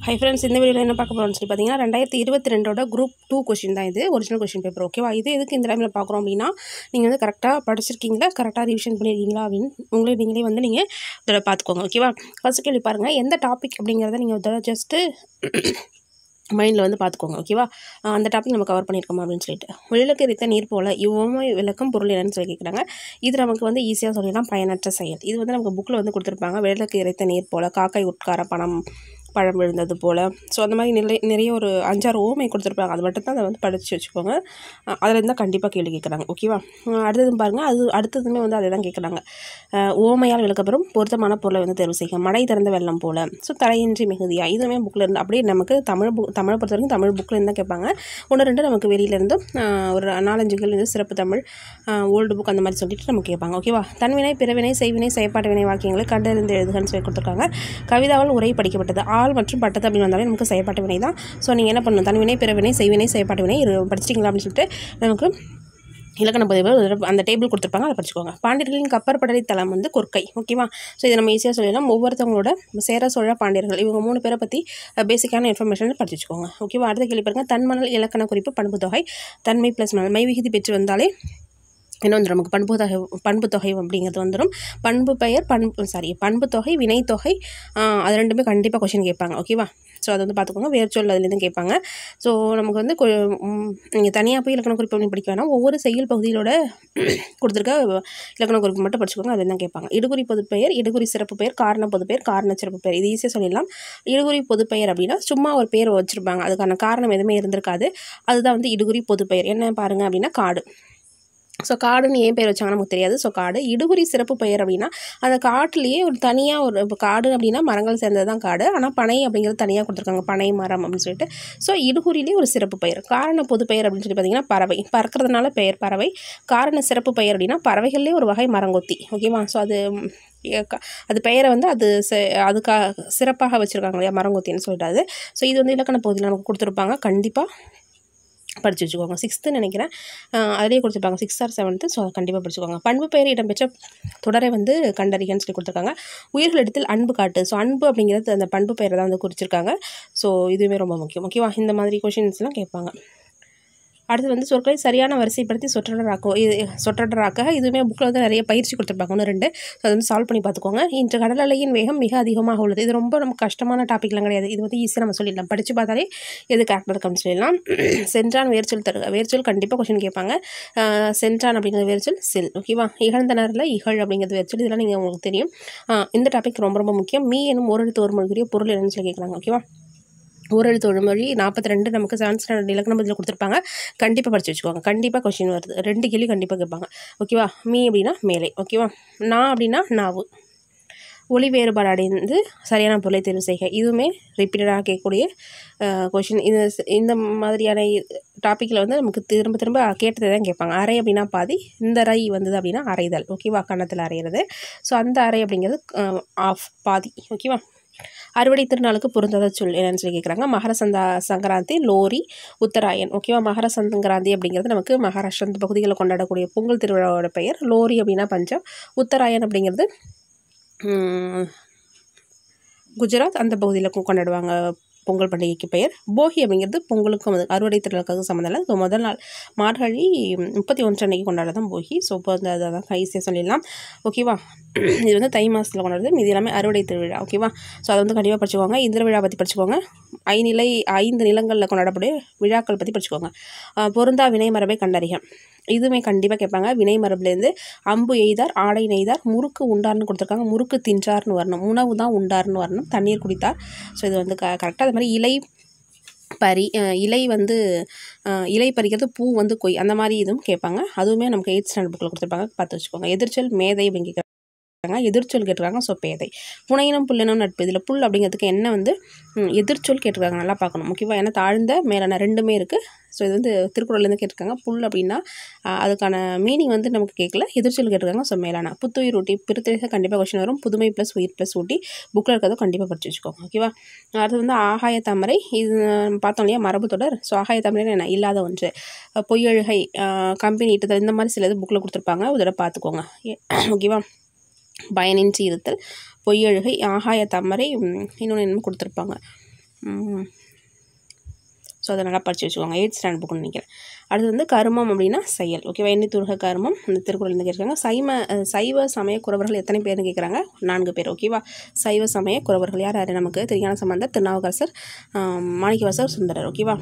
Hi friends, இந்த வீடியோவில் என்ன பார்க்க போகிறோம்னு சொல்லி பார்த்தீங்கன்னா 2022 குரூப் 2 கொஷின் தான் இது. Original question paper. ஓகேவா? இது எதுக்கு இந்த டைமில் பார்க்குறோம் அப்படின்னா, நீங்கள் வந்து கரெக்டாக படிச்சிருக்கீங்களா, கரெக்டாக ரிவிஷன் பண்ணியிருக்கீங்களா அப்படின்னு நீங்களே வந்து நீங்கள் இதோட பார்த்துக்கோங்க. ஓகேவா? ஃபஸ்ட்டு கேள்வி பாருங்கள், எந்த டாபிக் அப்படிங்கிறத நீங்கள் இதோட ஜஸ்ட்டு மைண்டில் வந்து பார்த்துக்கோங்க. ஓகேவா? அந்த டாபிக் நம்ம கவர் பண்ணியிருக்கோமா அப்படின்னு சொல்லிட்டு. விளக்கு எரித்த நீர் போல இவ்வுவமை விளக்கம் பொருள் என்னன்னு சொல்லி கேட்குறாங்க. இது நமக்கு வந்து ஈஸியாக சொல்லிடலாம், பயனற்ற செயல். இது வந்து நமக்கு புக்கில் வந்து கொடுத்துருப்பாங்க. விளக்கு எரித்த நீர் போல, காக்கை உட்கார பழம் விழுந்தது போல். ஸோ அந்த மாதிரி நிறைய ஒரு 5-6 ஓமை கொடுத்துருப்பாங்க. அது மட்டும் தான் அதை வந்து படித்து வச்சுக்கோங்க. அதில் இருந்தால் கண்டிப்பாக கேள்வி கேட்குறாங்க. ஓகேவா? அடுத்ததும் பாருங்கள், அடுத்ததுமே வந்து அதை தான் கேட்குறாங்க. ஓமையால் விளக்கப்பெறும் பொருத்தமான பொருளை வந்து தேர்வு செய்ய. மடை திறந்த வெள்ளம் போல். ஸோ தடையின்றி மிகுதியா. இதுவுமே புக்கில் இருந்து அப்படியே நமக்கு தமிழை பொறுத்த வரைக்கும் தமிழ் புக்கில் இருந்து தான் கேட்பாங்க. 1-2 நமக்கு வெளியிலேருந்து ஒரு 4-5 கேள்வி சிறப்பு தமிழ், ஓல்டு புக் அந்த மாதிரி சொல்லிட்டு நமக்கு கேட்பாங்க. ஓகேவா? தன்வினை, பிறவினை, செய்வினை, செயற்பாட்டு வினை வாக்கியங்களை கண்டறிந்து எழுதுகன்னு சொல்லி கொடுத்துருக்காங்க. கவிதாவால் உரை படிக்கப்பட்டது. ஆள் மற்றும் பட்டது அப்படின்னு வந்தாலே நமக்கு செயற்பாட்டு வினை தான். ஸோ நீங்கள் என்ன பண்ணணும், தன்வினை, பிறவினை, செய்வினை, செயற்பாட்டு வினை படிச்சிட்டிங்களா அப்படின்னு சொல்லிட்டு நமக்கு இலக்கண பதிவு அந்த டேபிள் கொடுத்துருப்பாங்க, அதை படிச்சுக்கோங்க. பாண்டியர்களின் கப்பற்படை தளம் வந்து கொற்கை. ஓகேவா? ஸோ இதை நம்ம ஈஸியாக சொல்லலாம். ஒவ்வொருத்தவங்களோட சேர, சோழ, பாண்டியர்கள் இவங்க 3 பேரை பற்றி பேசிக்கான இன்ஃபர்மேஷன் படிச்சு வச்சுக்கோங்க. ஓகேவா? அடுத்த கேள்வி பாருங்க, தன்மணல் இலக்கண குறிப்பு பண்பு தொகை. தன்மை ப்ளஸ் மணல் மை விகுதி பெற்று வந்தாலே என்ன வந்துடும், நமக்கு பண்பு தொகை அப்படிங்கிறது வந்துடும். பண்பு தொகை, வினைத்தொகை, அது ரெண்டுமே கண்டிப்பாக கொஷின் கேட்பாங்க. ஓகேவா? ஸோ அதை வந்து பார்த்துக்கோங்க. வேர்ச்சொல் அதுலேருந்து கேட்பாங்க. ஸோ நமக்கு வந்து நீங்கள் தனியாக போய் இலக்கண குறிப்பு அப்படின்னு படிக்க வேணாம். ஒவ்வொரு செய்யுள் பகுதியிலோட கொடுத்துருக்க இலக்கண குறிப்பு மட்டும் படிச்சுக்கோங்க. அதுலேருந்து தான் கேட்பாங்க. இடுகுறி பொதுப்பெயர், இடுகுறி சிறப்பு பெயர், காரண பொதுப்பெயர், காரண சிறப்பு பெயர். இது ஈஸியாக சொல்லிடலாம். இடுகுறி பொதுப்பெயர் அப்படின்னா சும்மா ஒரு பேர் வச்சுருப்பாங்க, அதுக்கான காரணம் எதுவுமே இருந்திருக்காது. அதுதான் வந்து இடுகுறி பொதுப்பெயர். என்ன பாருங்கள் அப்படின்னா, காடு. ஸோ காடுன்னு ஏன் பேர் வச்சாங்க நமக்கு தெரியாது. ஸோ காடு. இடுகுறி சிறப்பு பெயர் அப்படின்னா அந்த காட்டிலேயே ஒரு தனியாக ஒரு இப்போ காடு அப்படின்னா மரங்கள் சேர்ந்தது தான் காடு. ஆனால் பனை அப்படிங்கிறது தனியாக கொடுத்துருக்காங்க, பனை மரம் அப்படின்னு சொல்லிட்டு. ஸோ இடுகுறிலேயே ஒரு சிறப்பு பெயர். காரண பொது பெயர் அப்படின்னு சொல்லி பார்த்தீங்கன்னா பறவை, பறக்கிறதுனால பெயர் பறவை. காரண சிறப்பு பெயர் அப்படின்னா பறவைகள்லேயே ஒரு வகை மரங்கொத்தி. ஓகேவா? ஸோ அது பெயரை வந்து அதுக்காக சிறப்பாக வச்சுருக்காங்க இல்லையா, மரங்கொத்தின்னு சொல்லிட்டாது. ஸோ இது வந்து இலக்கண பகுதியில் நமக்கு கொடுத்துருப்பாங்க. கண்டிப்பாக படித்து வச்சுக்கோங்க. 6th நினைக்கிறேன், அதிலேயே கொடுத்துருப்பாங்க, 6th or 7th. ஸோ கண்டிப்பாக படிச்சுக்கோங்க. பண்பு பெயர் இடம்பெற்ற தொடரை வந்து கண்டறிகன்னு சொல்லி கொடுத்துருக்காங்க. உயிர்களிடத்தில் அன்பு காட்டு. ஸோ அன்பு அப்படிங்கிறது அந்த பண்பு பெயரை தான் வந்து குறிச்சிருக்காங்க. ஸோ இதுவுமே ரொம்ப முக்கியம். ஓகேவா? இந்த மாதிரி கொஷின்ஸ்லாம் கேட்பாங்க. அடுத்து வந்து சொற்களை சரியான வரிசைப்படுத்தி சொற்றொடராக்க. இதுவுமே புக்கில் வந்து நிறைய பயிற்சி கொடுத்துருப்பாங்க, 1-2. ஸோ அதை வந்து சால்வ் பண்ணி பார்த்துக்கோங்க. இன்று கடல் அலையின் வேகம் மிக அதிகமாக உள்ளது. இது ரொம்ப நமக்கு கஷ்டமான டாப்பிக்லாம் கிடையாது. இது வந்து ஈஸியாக நம்ம சொல்லிடலாம். படித்து பார்த்தாலே எது கரெக்டாக இருக்குன்னு சொல்லிடலாம். சென்றான் வேர்ச்சொல் தருக. வேர்ச்சொல் கண்டிப்பாக கொஷின் கேட்பாங்க. சென்றான் அப்படிங்கிற வேர்ச்சொல் செல். ஓகேவா? இகழ்ந்தனரில் இகழ் அப்படிங்கிறது வேர்ச்சொல். இதெல்லாம் நீங்கள் உங்களுக்கு தெரியும். இந்த டாபிக் ரொம்ப ரொம்ப முக்கியம். மீ எனும் ஓரெழுத்து ஒரு மொழிக்குரிய பொருள் என்னன்னு சொல்லி கேட்குறாங்க. ஓகேவா? ஓரெழுத்து ஒரு மொழி 42 நமக்கு 7th ஸ்டாண்டர்ட் இலக்கண பதில் கொடுத்துருப்பாங்க. கண்டிப்பாக படித்து வச்சுக்கோங்க. கண்டிப்பாக கொஷின் வருது. 2 கேள்வி கண்டிப்பாக கேட்பாங்க. ஓகேவா? மீ அப்படின்னா மேலே. ஓகேவா? நான் அப்படின்னா நாவு. ஒளி வேறுபாடு அடைந்து சரியான பொருளை தேர்வு செய்க. இதுவுமே ரிப்பீட்டடாக கேட்கக்கூடிய கொஷின். இந்த மாதிரியான டாப்பிக்கில் வந்து நமக்கு திரும்ப திரும்ப கேட்டதை தான் கேட்பாங்க. அரை அப்படின்னா பாதி, இந்த ரை வந்தது அப்படின்னா அரைதல். ஓகேவா? கன்னத்தில் அரைகிறது. ஸோ அந்த அரை அப்படிங்கிறது ஆஃப், பாதி. ஓகேவா? அறுவடை திருநாளுக்கு பொருந்தாத சொல் என்னன்னு சொல்லி கேட்குறாங்க. மகர சங்கராந்தி, லோரி, உத்தராயன். ஓகேவா? மகர சங்கராந்தி அப்படிங்கிறது நமக்கு மகாராஷ்டிரா அந்த பகுதிகளில் கொண்டாடக்கூடிய பொங்கல் திருவிழாவோட பெயர். லோரி அப்படின்னா பஞ்சம். உத்தராயன் அப்படிங்கிறது குஜராத் அந்த பகுதியில் கொண்டாடுவாங்க பொங்கல் பண்டிகைக்கு பெயர். போகி அப்படிங்கிறது பொங்கலுக்கும் அறுவடை திருவிழாவுக்கு சம்மந்தம் இல்லை. ஸோ முதல் நாள் மார்கழி 31 அன்னைக்கு கொண்டாடுறதான் போகி. ஸோ இப்போ வந்து அதான் ஈஸியாக சொல்லிடலாம். ஓகேவா? இது வந்து தை மாதத்தில் கொண்டாடுறது. இது எல்லாமே அறுவடை திருவிழா. ஓகேவா? ஸோ அதை வந்து கண்டிப்பாக படிச்சுக்கோங்க. இந்திர விழா பற்றி படிச்சுக்கோங்க. 5 நிலங்களில் கொண்டாடக்கூடிய விழாக்கள் பற்றி படிச்சுக்கோங்க. பொருந்தா வினை மரபை கண்டறிக. இதுவுமே கண்டிப்பாக கேட்பாங்க. வினை மரபுலேருந்து அம்பு எய்தார், ஆடை நெய்தார், முறுக்கு உண்டார்னு கொடுத்துருக்காங்க. முறுக்கு தின்றார்னு வரணும். உணவு தான் உண்டார்னு வரணும். தண்ணீர் குடித்தார். ஸோ இது வந்து கரெக்டாக. அது மாதிரி இலை பறிக்கிறது, பூ வந்து கொய், அந்த மாதிரி இதுவும் கேட்பாங்க. அதுவுமே நமக்கு 8th ஸ்டாண்டர்ட் புக்கில் கொடுத்துருப்பாங்க, பார்த்து வச்சுக்கோங்க. எதிர்ச்சொல் மேதை அப்படின்னு கேட்குறாங்க. எதிர்ச்சொல் கேட்டிருக்காங்க. ஸோ பேதை. புனையினம் புல்லினம் நட்பு. இதில் புல் அப்படிங்கிறதுக்கு என்ன வந்து எதிர்ச்சொல் கேட்டிருக்காங்க, நல்லா பார்க்கணும். முக்கியமாக ஏன்னா தாழ்ந்த மேலான ரெண்டுமே இருக்குது. ஸோ இது வந்து திருக்குறள்லேருந்து கேட்டிருக்காங்க. புல் அப்படின்னா அதுக்கான மீனிங் வந்து நமக்கு கேட்கல, எதிர்ச்சொல் கேட்டிருக்காங்க. ஸோ மேலான. புத்துயிர் ஊட்டி, பிரித்தேக கண்டிப்பாக கொஸ்டின் வரும். புதுமை ப்ளஸ் உயிர் ப்ளஸ் ஊட்டி புக்கில் இருக்கிறத கண்டிப்பாக படித்து வச்சுக்கோங்க. ஓகேவா? அடுத்து வந்து ஆகாய தாமரை. இது பார்த்தோம் இல்லையா, மரபு தொடர். ஸோ ஆகாய தாமரை என்ன, இல்லாத ஒன்று. பொய்யழுகை, கம்பெனி இட்டுதல், இந்த மாதிரி சிலது புக்கில் கொடுத்துருப்பாங்க. இதோட பார்த்துக்கோங்க. ஓகேவா? பயனின்றி இருத்தல், பொய்யழுகை, ஆகாய தாமரை, இன்னொன்று என்ன கொடுத்துருப்பாங்க, ஸோ அதை நல்லா படித்து வச்சுக்கோங்க. 8th ஸ்டாண்டர்ட் புக்குன்னு நினைக்கிறேன். அடுத்து வந்து கருமம் அப்படின்னா செயல். ஓகேவா? எண்ணித்துருக கருமம் அந்த திருக்குறள் கேட்குறாங்க. சைவ சமய குறவர்கள் எத்தனை பேர்னு கேட்குறாங்க? 4 பேர். ஓகேவா? சைவ சமய குறவர்கள் யார் யார் நமக்கு? திருஞான சம்பந்தர், திருநாவுக்கரசர், மாணிக்கவாசகர், சுந்தரர். ஓகேவா?